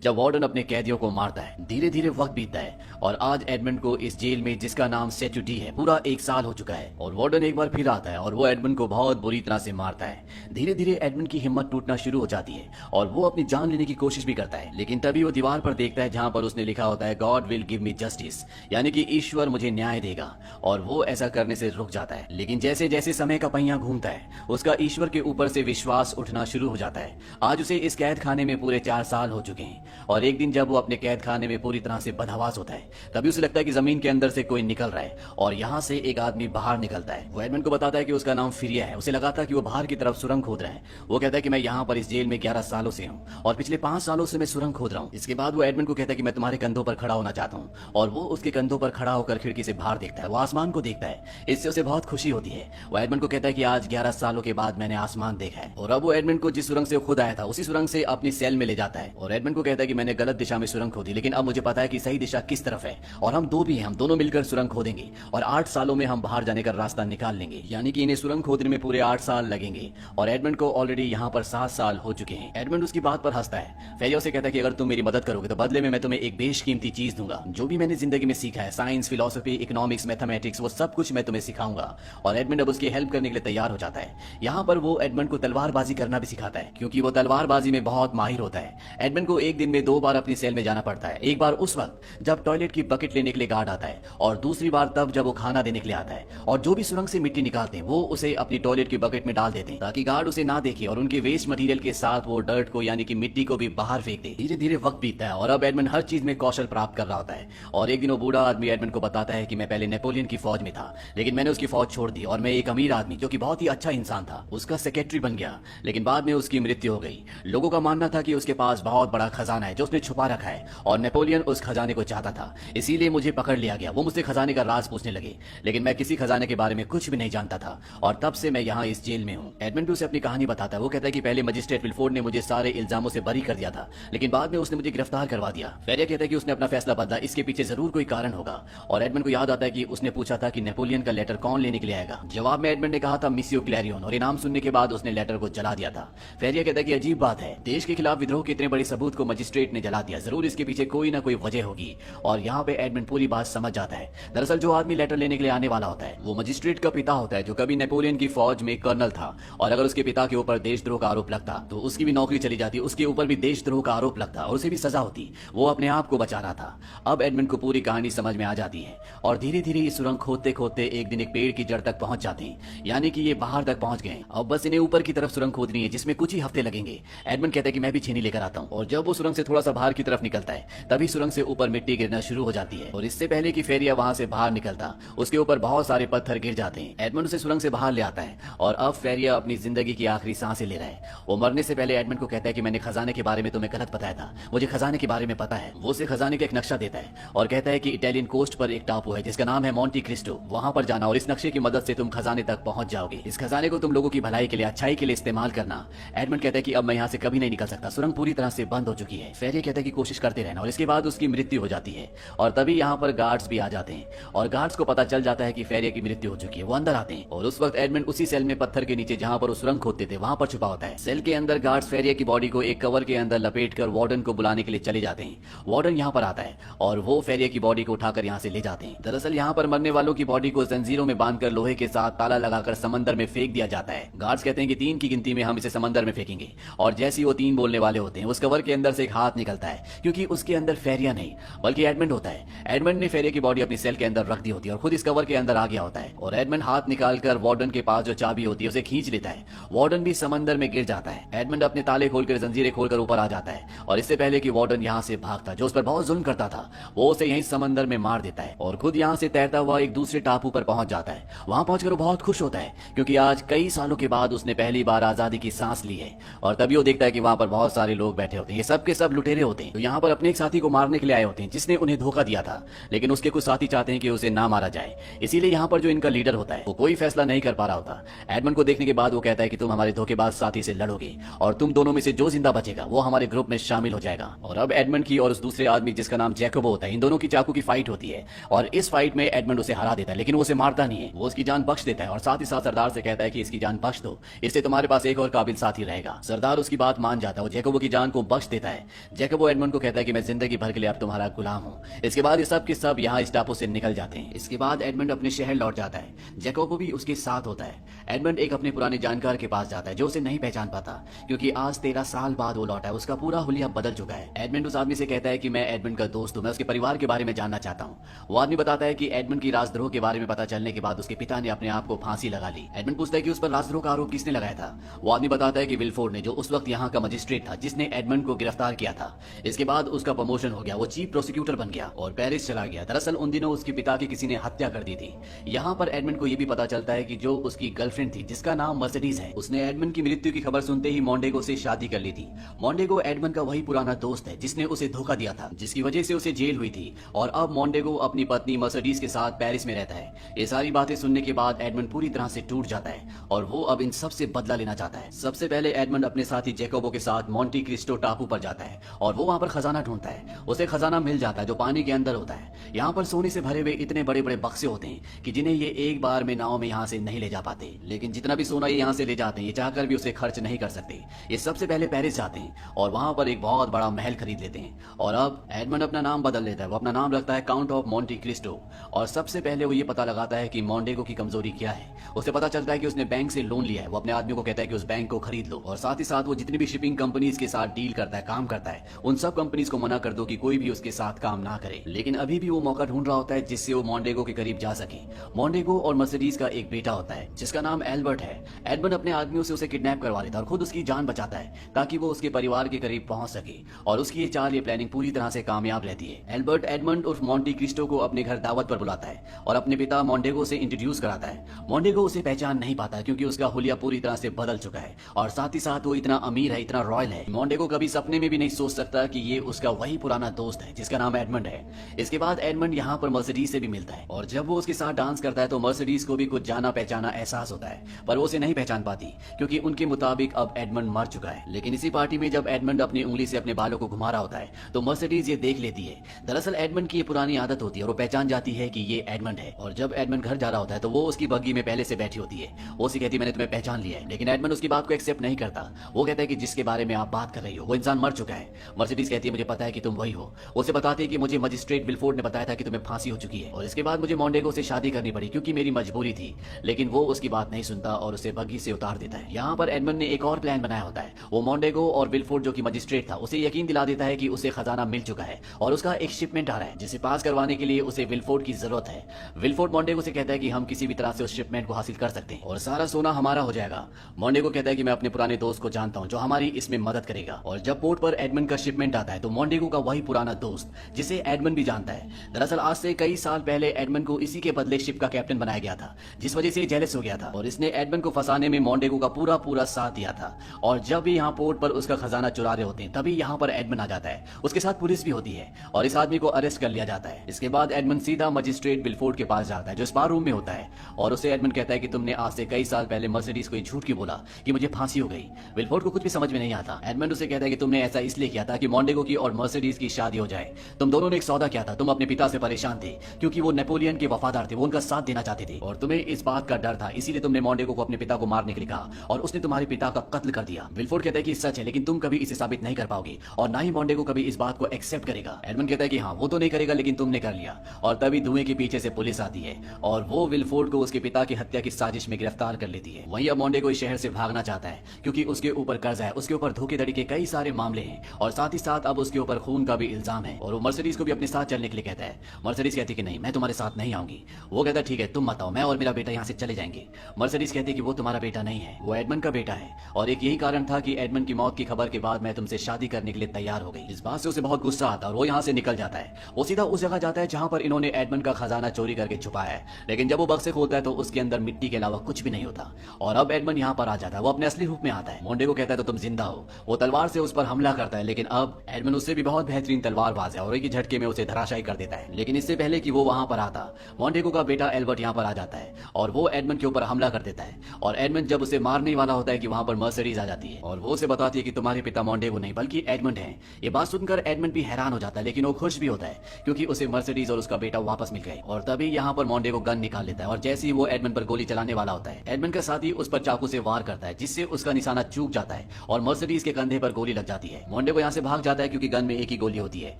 जब वार्डन अपने कैदियों को मारता है। धीरे धीरे वक्त बीतता है और आज एडमंड को इस जेल में, जिसका नाम सेचुटी है, पूरा 1 साल हो चुका है। और वार्डन एक बार फिर आता है और वो एडमंड को बहुत बुरी तरह से मारता है। धीरे धीरे एडमंड की हिम्मत टूटना शुरू हो जाती है और वो अपनी जान लेने की कोशिश भी करता है। लेकिन तभी वो दीवार पर देखता है जहां पर उसने लिखा होता है God will give me justice, यानी कि ईश्वर मुझे न्याय देगा। और वो ऐसा करने से रुक जाता है। लेकिन जैसे जैसे समय का पहिया घूमता है उसका ईश्वर के ऊपर से विश्वास उठना शुरू हो जाता है। आज उसे इस कैद खाने में पूरे 4 साल हो चुके हैं और एक दिन जब वो अपने कैद खाने में पूरी तरह से बदहवास होता है तभी उसे लगता है कि जमीन के अंदर से कोई निकल रहा है और यहाँ से एक आदमी बाहर निकलता है। वो एडमंड को बताता है कि उसका नाम फिरिया है। उसे लगा था कि वो बाहर की तरफ सुरंग खोद रहा है। वो कहता है कि मैं यहाँ पर इस जेल में 11 सालों से हूँ और पिछले 5 सालों से मैं सुरंग खोद रहा हूँ। इसके बाद वो एडमंड को कहता है कि मैं तुम्हारे कंधों पर खड़ा होना चाहता हूँ और वो उसके कंधों पर खड़ा होकर खिड़की से बाहर देखता है। वो आसमान को देखता है। इससे उसे बहुत खुशी होती है। वो एडमंड को कहता है कि आज 11 सालों के बाद मैंने आसमान देखा है। और अब वो एडमंड को जिस सुरंग से खुद आया था उसी सुरंग से अपनी सेल में ले जाता है और एडमंड को कहता है कि मैंने गलत दिशा में सुरंग खोदी, लेकिन अब मुझे पता है कि सही दिशा किस तरफ है और हम दो भी हैं, हम दोनों मिलकर सुरंग खोदेंगे और 8 सालों में हम बाहर जाने का रास्ता निकाल लेंगे। यानी कि इन्हें सुरंग खोदने में पूरे 8 साल लगेंगे और एडमंड को ऑलरेडी यहाँ पर 7 साल हो चुके हैं। एडमंड उसकी बात पर हंसता है। फेरिया से कहता है कि अगर तुम मेरी मदद करोगे तो बदले में मैं तुम्हें एक बेशकीमती चीज दूंगा। जो भी मैंने जिंदगी में सीखा है, साइंस, फिलोसफी, इकोनॉमिक्स, मैथमेटिक्स, वो सब कुछ मैं तुम्हें सिखाऊंगा। और एडमंड अब उसकी हेल्प करने के लिए तैयार हो जाता है। यहाँ पर वो एडमंड को तलवारबाजी करना भी सिखाता है क्योंकि वो तलवारबाजी में बहुत माहिर होता है। एडमंड को एक दिन में 2 बार अपनी सेल में जाना पड़ता है। एक बार उस वक्त जब टॉयलेट की बकेट लेने के लिए गार्ड आता है और दूसरी बार तब जब वो खाना देने के लिए आता है। और जो भी सुरंग से मिट्टी निकालते हैं वो उसे अपनी टॉयलेट की बकेट में डाल देते हैं ताकि गार्ड उसे ना देखे और उनके वेस्ट मटेरियल के साथ वो डर्ट को, यानी कि मिट्टी को भी बाहर फेंक दे। धीरे धीरे वक्त बीतता है और अब एडमंड हर चीज में कौशल प्राप्त कर रहा होता है। और एक दिन वो बूढ़ा आदमी एडमंड को बताता है कि मैं पहले नेपोलियन की फौज में था, लेकिन मैंने उसकी फौज छोड़ दी और मैं एक अमीर आदमी जो कि बहुत ही अच्छा इंसान था उसका सेक्रेटरी बन गया। लेकिन बाद में उसकी मृत्यु हो गई। लोगों का मानना था कि उसके पास बहुत बड़ा खजाना है जो उसने छुपा रखा है और नेपोलियन उस खजाने को चाहता था, इसीलिए मुझे पकड़ लिया गया। वो मुझसे खजाने का राज पूछने लगे, लेकिन मैं किसी खजाने के बारे में कुछ भी नहीं जानता था और तब से मैं यहाँ इस जेल में हूँ। एडमंड उसे अपनी कहानी बताता है। वो कहता है कि पहले मजिस्ट्रेट विलफोर्ड ने मुझे सारे इल्जामों से बरी कर दिया था, लेकिन बाद में उसने मुझे गिरफ्तार करवा दिया। फेरिया कहता है कि उसने अपना फैसला बदला, इसके पीछे जरूर कोई कारण होगा। और एडमंड को याद आता है कि उसने पूछा था कि नेपोलियन का लेटर कौन लेने के लिए आएगा। जवाब में एडमंड ने कहा था मिसियो क्लैरियन, और इनाम सुनने के बाद उसने लेटर को जला दिया था। फेरिया कहता है कि अजीब बात है, देश के खिलाफ विद्रोह के इतने बड़े सबूत को मजिस्ट्रेट ने जला दिया, जरूर इसके पीछे कोई ना कोई वजह होगी। और यहाँ पे एडमंड पूरी बात समझ जाता है। दरअसल जो आदमी लेटर लेने के लिए आने वाला होता है वो मजिस्ट्रेट का पिता होता है जो कभी नेपोलियन की फौज में कर्नल था। और अगर उसके पिता के ऊपर देशद्रोह का आरोप लगता तो उसकी भी नौकरी चली जाती, उसके ऊपर भी देशद्रोह का आरोप लगता और उसे भी सजा होती। वो अपने आप को बचा रहा था। अब एडमंड को पूरी कहानी समझ में आ जाती है और धीरे धीरे ये सुरंग खोदते खोदते एक दिन एक पेड़ की जड़ तक पहुंच जाते हैं, यानी कि ये बाहर तक पहुंच गए। अब बस इन्हें ऊपर की तरफ सुरंग खोदनी है जिसमें कुछ ही हफ्ते लगेंगे। एडमंड कहता है कि मैं भी छेनी लेकर आता हूँ। और जब वो सुरंग से थोड़ा सा बाहर की तरफ निकलता है तभी सुरंग से ऊपर मिट्टी गिरना शुरू हो जाती है और इससे पहले कि फेरिया वहां से बाहर निकलता उसके ऊपर बहुत सारे पत्थर गिर जाते हैं। एडमंड उसे सुरंग से बाहर ले आता है और अब फेरिया अपनी जिंदगी की आखिरी सांसें ले रहा है। वो मरने से पहले एडमंड को कहता है कि मैंने खजाने के बारे में तुम्हें गलत बताया था, मुझे खजाने के बारे में पता है। वो उसे खजाने का एक नक्शा देता है और कहता है कि इटालियन कोस्ट पर एक टापू है जिसका नाम है मोंटी क्रिस्टो, वहां पर जाना और इस नक्शे की मदद से तुम खजाने तक पहुंच जाओगे। इस खजाने को तुम लोगों की भलाई के लिए, अच्छाई के लिए इस्तेमाल करना। एडमंड कहता है कि अब मैं यहाँ से कभी नहीं निकल सकता, सुरंग पूरी तरह से बंद हो चुकी है। फेरिया कहता है कि कोशिश करते रहना। और इसके बाद उसकी मृत्यु हो जाती है और तभी यहाँ पर गार्ड्स भी आ जाते हैं और गार्ड्स को पता चल जाता है कि फेरिया की मृत्यु हो चुकी है। वो अंदर आते हैं और उस वक्त एडमंड उसी सेल में पत्थर के नीचे जहाँ पर वो सुरंग खोदते थे वहां पर छुपा होता है। सेल के अंदर गार्ड्स फेरिया की बॉडी को एक कवर के अंदर लपेट कर वार्डन को बुलाने के लिए चले जाते हैं। वार्डन यहाँ पर आता है और वो फेरिया की बॉडी को उठाकर यहाँ से ले जाते हैं। दरअसल यहाँ पर मरने वालों की बॉडी को जंजीरों में बांधकर लोहे के साथ ताला लगाकर समंदर में फेंक दिया जाता है। गार्ड्स कहते हैं कि 3 की गिनती में हम इसे समंदर में फेंकेंगे और जैसे ही वो 3 बोलने वाले होते हैं उस कवर के अंदर से एक हाथ निकलता है, क्योंकि उसके अंदर फेरिया नहीं बल्कि एडमंड होता है। एडमंड ने फेरिया की बॉडी अपनी सेल के अंदर रख दी होती है और खुद इस कवर के अंदर आ गया होता है और एडमंड हाथ निकालकर वार्डन के पास जो चाबी होती है उसे खींच लेता है। वार्डन भी समंदर में गिर जाता है। एडमंड अपने ताले खोलकर जंजीरें खोलकर ऊपर आ जाता है और इससे पहले कि वार्डन यहाँ से भागता, जो उस पर बहुत जुल्म करता था, वो उसे यहीं समंदर में मार देता है और खुद यहाँ से तैरता हुआ एक दूसरे टापू पर पहुंच जाता है। वहां पहुंचकर वो बहुत खुश होता है क्योंकि आज कई सालों के बाद उसने पहली बार आजादी की सांस ली है। और तभी वो देखता है कि वहां पर बहुत सारे लोग बैठे होते हैं, ये सब के सब लुटेरे होते हैं, तो यहाँ पर अपने एक साथी को मारने के लिए आए होते हैं जिसने उन्हें धोखा दिया था। लेकिन उसके कुछ साथी चाहते हैं कि उसे ना मारा जाए, इसीलिए यहाँ पर जो इनका लीडर होता है वो कोई फैसला नहीं कर पा रहा होता। एडमंड को देखने के बाद वो कहता है कि तुम हमारे धोखेबाज साथी से लड़ोगे और तुम दोनों में से जो जिंदा बचेगा वो हमारे ग्रुप में शामिल हो जाएगा। और अब एडमंड की और उस दूसरे आदमी जिसका नाम जैकोबो होता है, इन दोनों की चाकू की फाइट होती है और इस फाइट में एडमंड उसे हरा देता है, लेकिन वो उसे मारता नहीं है, वो उसकी जान बख्श देता है और साथ ही साथ सरदार से कहता है कि इसकी जान बख्श दो, इससे तुम्हारे पास एक और काबिल साथी रहेगा। सरदार उसकी बात मान जाता है, वो जैकोबो की जान को बख्श देता है जैकब वो एडमंड को कहता है कि मैं जिंदगी भर के लिए अब तुम्हारा गुलाम हूँ। इसके बाद ये सब के सब यहाँ इस टापू से निकल जाते हैं। इसके बाद एडमंड अपने शहर लौट जाता है। जैकब भी उसके साथ होता है। एडमंड एक अपने पुराने जानकार के पास जाता है जो उसे नहीं पहचान पाता, क्योंकि आज 13 साल बाद वो लौटा है। उसका पूरा हुलिया बदल चुका है। एडमंड उस आदमी से कहता है कि मैं एडमंड का दोस्त हूँ, मैं उसके परिवार के बारे में जानना चाहता हूँ। वो आदमी बताता है कि एडमंड की राजद्रोह के बारे में पता चलने के बाद उसके पिता ने अपने आप को फांसी लगा ली। एडमंड पूछता है कि उस पर राजद्रोह का आरोप किसने लगाया था। वो आदमी बताता है कि विलफोर्ड ने, जो उस वक्त यहाँ का मजिस्ट्रेट था जिसने एडमंड को गिरफ्तार किया था। इसके बाद उसका प्रमोशन हो गया, वो चीफ प्रोसिक्यूटर बन गया और पेरिस चला गया। दरअसल उन दिनों उसके पिता की किसी ने हत्या कर दी थी। यहाँ पर एडमंड को यह भी पता चलता है कि जो उसकी गर्लफ्रेंड थी जिसका नाम मर्सिडीज है, उसने एडमंड की मृत्यु की खबर सुनते ही मोंडेगो से शादी कर ली थी। मोंडेगो एडमंड का वही पुराना दोस्त है जिसने उसे धोखा दिया था, जिसकी वजह से उसे जेल हुई थी। और अब मोंडेगो अपनी पत्नी मर्सिडीज के साथ पेरिस में रहता है। ये सारी बातें सुनने के बाद एडमंड पूरी तरह से टूट जाता है और वो अब इन सब से बदला लेना चाहता है। सबसे पहले एडमंड अपने साथी जैकोबो के साथ मोंटी क्रिस्टो टापू पर जाता है और वो वहां पर खजाना ढूंढता है। उसे खजाना मिल जाता है जो पानी के अंदर होता है। यहाँ पर सोने से भरे हुए इतने बड़े बड़े बक्से होते हैं कि जिन्हें ये एक बार में नाव में यहाँ से नहीं ले जा पाते। लेकिन जितना भी सोना ये यहाँ से ले जाते हैं, ये चाहकर भी उसे खर्च नहीं कर सकते। ये सबसे पहले पेरिस जाते हैं और वहां पर एक बहुत बड़ा महल खरीद लेते हैं। और अब एडमंड अपना नाम बदल लेता है। वो अपना नाम रखता है काउंट ऑफ मोंटी क्रिस्टो। और सबसे पहले वो ये पता लगाता है कि मोंडेगो की कमजोरी क्या है। उसे पता चलता है कि उसने बैंक से लोन लिया है। वो अपने आदमी को कहता है कि उस बैंक को खरीद लो और साथ ही साथ वो जितनी भी शिपिंग कंपनीज के साथ डील करता है, काम करता है, उन सब कंपनीज को मना कर दो कि कोई भी उसके साथ काम ना करे। लेकिन अभी भी वो मौका ढूंढ रहा होता है जिससे वो मोंडेगो के करीब जा सके। मोंडेगो और मर्सिडीज का एक बेटा होता है जिसका नाम एल्बर्ट है। एडमंड अपने आदमियों से उसे किडनैप करवा लेता है और खुद उसकी जान बचाता है ताकि वो उसके परिवार के करीब पहुंच सके। और उसकी ये चाल, ये प्लानिंग पूरी तरह से कामयाब रहती है। एल्बर्ट एडमंड उर्फ मोंटी क्रिस्टो को अपने घर दावत पर बुलाता है और अपने पिता मोंडेगो से इंट्रोड्यूस कराता है। मोंडेगो उसे पहचान नहीं पाता क्योंकि उसका हुलिया पूरी तरह से बदल चुका है और साथ ही साथ वो इतना अमीर है, इतना रॉयल है। मोंडेगो कभी सपने में भी नहीं सोच सकता कि ये उसका वही पुराना दोस्त है जिसका नाम एडमंड है। इसके बाद एडमंड यहाँ पर मर्सिडीज से भी मिलता है और जब वो उसके साथ डांस करता है तो मर्सिडीज को भी कुछ जाना पहचाना एहसास होता है, पर वो उसे नहीं पहचान पाती क्योंकि उनके मुताबिक अब एडमंड मर चुका है। लेकिन इसी पार्टी में जब एडमंड अपनी उंगली से अपने बालों को घुमा रहा होता है तो मर्सिडीज ये देख लेती है। दरअसल एडमंड की ये पुरानी आदत होती है और वो पहचान जाती है कि ये एडमंड है। और जब एडमंड घर जा रहा होता है तो वो उसकी बग्गी में पहले से बैठी होती है। वो उसे कहती है मैंने तुम्हें पहचान लिया है। लेकिन एडमंड उसकी बात को एक्सेप्ट नहीं करता। वो कहता है कि जिसके बारे में आप बात कर रही हो वो इंसान मर चुका है। मर्सिडीज कहती है मुझे पता है कि तुम वही हो। उसे बताती है कि मुझे मजिस्ट्रेट विलफोर्ड ने बताया था कि तुम्हें फांसी हो चुकी है और इसके बाद मुझे मोंडेगो से शादी करनी पड़ी क्योंकि मेरी मजबूरी थी। लेकिन वो उसकी बात नहीं सुनता और उसे बग्गी से उतार देता है। यहाँ पर एडमंड ने एक और प्लान बनाया होता है। वो मोंडेगो और विलफोर्ड जो कि मजिस्ट्रेट था उसे यकीन दिला देता है कि उसे खजाना मिल चुका है और उसका एक शिपमेंट आ रहा है जिसे पास करवाने के लिए उसे विलफोर्ड की जरूरत है। विलफोर्ड मोंडेगो से कहता है कि हम किसी भी तरह से उस शिपमेंट को हासिल कर सकते हैं और सारा सोना हमारा हो जाएगा। मोंडेगो कहता है कि मैं अपने पुराने दोस्त को जानता हूं जो हमारी इसमें मदद करेगा। और जब पोर्ट पर एडमंड का शिपमेंट आता है तो मोंडेगो का वही पुराना दोस्त जिसे एडमंड भी जानता है। दरअसल आज से कई साल पहले एडमंड को इसी के बदले शिप का कैप्टन बनाया गया था, जिस वजह से जेलस हो गया था और इसने एडमंड को फंसाने में मोंडेगो का पूरा पूरा साथ दिया था। और जब भी यहाँ पोर्ट पर उसका खजाना चुरा रहे होते हैं तभी यहाँ पर एडमंड आ जाता है। उसके साथ पुलिस भी होती है और इस आदमी को अरेस्ट कर लिया जाता है। इसके बाद एडमंड सीधा मजिस्ट्रेट विलफोर्ड के पास जाता है जो स्पा रूम में होता है और उसे एडमंड कहता है कि तुमने आज से कई साल पहले मर्सिडीज को झूठ क्यों बोला कि मुझे फांसी हो गई। विलफोर्ड को कुछ भी समझ में नहीं आता। एडमंड उसे कहता है कि तुमने ऐसा इसलिए किया था कि मोंडेगो की और मर्सिडीज की शादी हो जाए। तुम दोनों ने एक सौदा किया था। तुम अपने पिता से परेशान थे क्योंकि वो नेपोलियन के वफादार थे, वो उनका साथ देना चाहते थे और तुम्हें इस बात का डर था, इसीलिए तुमने मोंडेगो को अपने पिता को मारने के लिए कहा और उसने तुम्हारे पिता का कत्ल कर दिया। विलफोर्ड कहता है कि सच है लेकिन तुम कभी इसे साबित नहीं कर पाओगे और ना ही मोंडेगो कभी इस बात को एक्सेप्ट करेगा। एडमंड कहता है कि हाँ वो तो नहीं करेगा लेकिन तुमने कर लिया। और तभी धुएं के पीछे से पुलिस आती है और वो विलफोर्ड को उसके पिता की हत्या की साजिश में गिरफ्तार कर लेती है। वहीं अब मोंडेगो इस शहर से भागना चाहता है क्योंकि उसके ऊपर कर्जा है, उसके ऊपर धोखेधड़ी के कई सारे मामले हैं और साथ ही साथ अब उसके ऊपर खून का भी इल्जाम है। और वो मर्सिडीज को भी अपने साथ चलने के लिए कहता है। मर्सिडीज कहती है कि नहीं मैं तुम्हारे साथ नहीं आऊंगी। वो कहता है ठीक है तुम मत आओ, मैं और मेरा बेटा यहाँ से चले जाएंगे। मर्सिडीज कहती है कि वो तुम्हारा बेटा नहीं है, वो एडमंड का बेटा है और एक यही कारण था कि एडमंड की मौत की खबर के बाद मैं तुमसे शादी करने के लिए तैयार हो गई। इस बात से उसे बहुत गुस्सा आता है और वो यहाँ से निकल जाता है। वो सीधा उस जगह जाता है जहाँ पर इन्होंने एडमंड का खजाना चोरी करके छुपाया है। लेकिन जब वो बक्से खोलता है तो उसके अंदर मिट्टी के अलावा कुछ भी नहीं होता और अब एडमंड यहाँ पर आ जाता है। वो अपने असली रूप में आता है। मोंडेगो कहता है तो तुम जिंदा हो। वो तलवार से उस पर हमला करता है लेकिन अब एडमंड उससे भी बहुत बेहतरीन तलवारबाज है और एक ही झटके में उसे धराशायी कर देता है। लेकिन इससे पहले कि वो वहां पर आता, मोंटेगो का बेटा एल्बर्ट यहाँ पर आ जाता है और वो एडमंड के ऊपर हमला कर देता है। और एडमंड जब उसे मारने वाला होता है कि वहां पर मर्सिडीज आ जाती है और वो उसे बताती है कि तुम्हारे पिता मोंटेगो नहीं बल्कि एडमंड है। ये बात सुनकर एडमंड भी हैरान हो जाता है, लेकिन वो खुश भी होता है क्योंकि उसे मर्सिडीज और उसका बेटा वापस मिल गए। और तभी यहाँ पर मोंटेगो गन निकाल लेता है और जैसे ही वो एडमंड पर गोली चलाने वाला होता है, एडमंड का साथी उस पर चाकू से वार करता है जिससे उसका निशाना चूक जाता है और मर्सिडीज के कंधे पर गोली लग जाती है। मोंटेगो यहाँ से भाग जाता है क्योंकि गन में एक ही गोली होती है।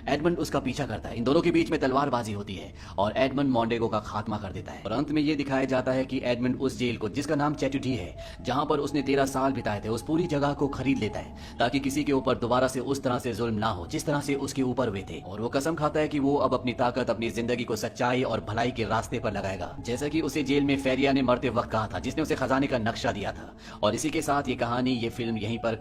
एडमंड उसका पीछा करता है, इन दोनों के बीच में तलवारबाजी होती है और एडमंड मोंटेगो का खात्मा कर देता है। और अंत में ये दिखाया जाता है कि एडमंड उस जेल को, जिसका नाम चैटुडी है, जहां पर उसने 13 साल बिताए थे, उस पूरी जगह को खरीद लेता है ताकि किसी के ऊपर दोबारा से उस तरह से जुल्म ना हो जिस तरह से उसके ऊपर हुए थे। और वो कसम खाता है कि वो अब अपनी ताकत अपनी जिंदगी को सच्चाई और भलाई के रास्ते पर लगाएगा, जैसा कि उसे जेल में फेरिया ने मरते वक्त कहा था, जिसने उसे खजाने का नक्शा दिया था। और इसी के साथ ये कहानी, ये फिल्म यहीं पर